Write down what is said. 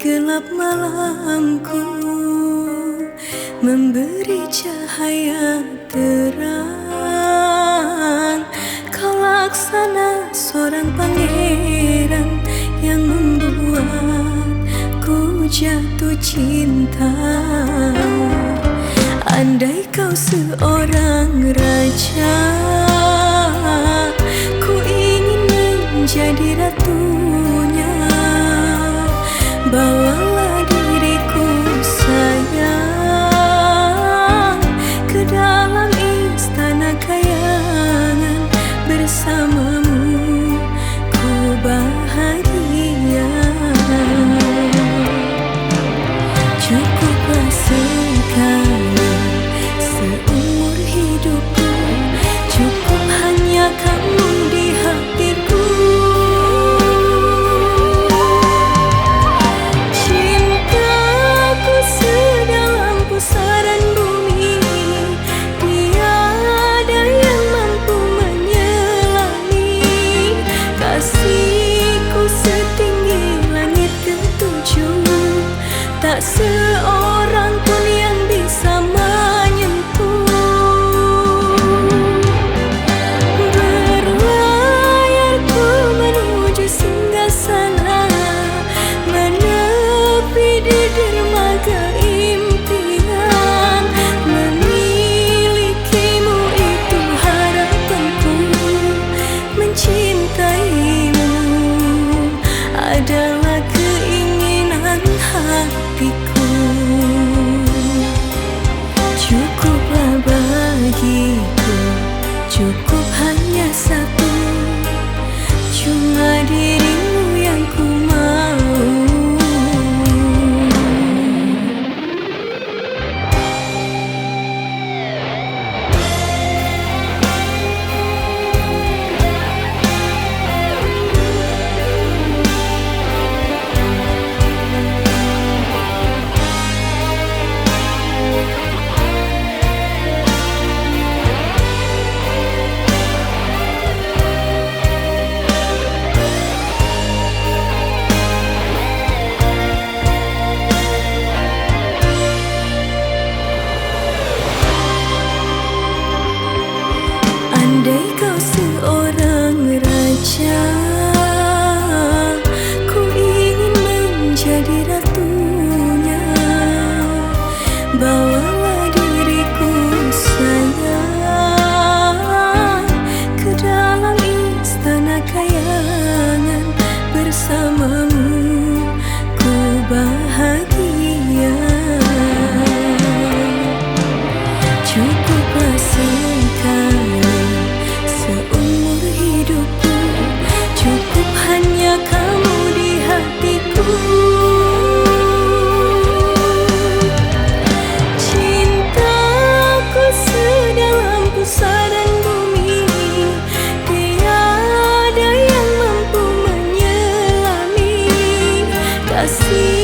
gelap malamku, memberi cahaya terang. Kau laksana seorang pangeran yang membuatku jatuh cinta. Andai kau seorang raja, ku ingin menjadi ratunya. Bawalah diriku sayang ke dalam istana kayangan, bersamamu ku bahagia. Cukuplah sekali seumur hidupku, cukup hanya kamu di hatiku. Cintaku sedalam pusaran bumi, tiada yang mampu menyelami. Kasihku setinggi langit ketujuh, tak seorang pun yang bisa menyentuh. Berlayar ku menuju singgasana, menepi di dermaga impian. Memilikimu itu harapanku, mencintaimu adalah keinginan hatiku. Cukuplah bagiku, cukup hanya satu, cuma dirimu yang ku mau. Andai kau seorang raja, ku ingin menjadi ratunya. Bawalah diriku sayang ke dalam istana kayangan, bersamamu ku bahagia. Cukuplah sekali seumur hidupku, cukup hanya kamu di hatiku. Cintaku sedalam pusaran bumi, tiada yang mampu menyelami. Kasih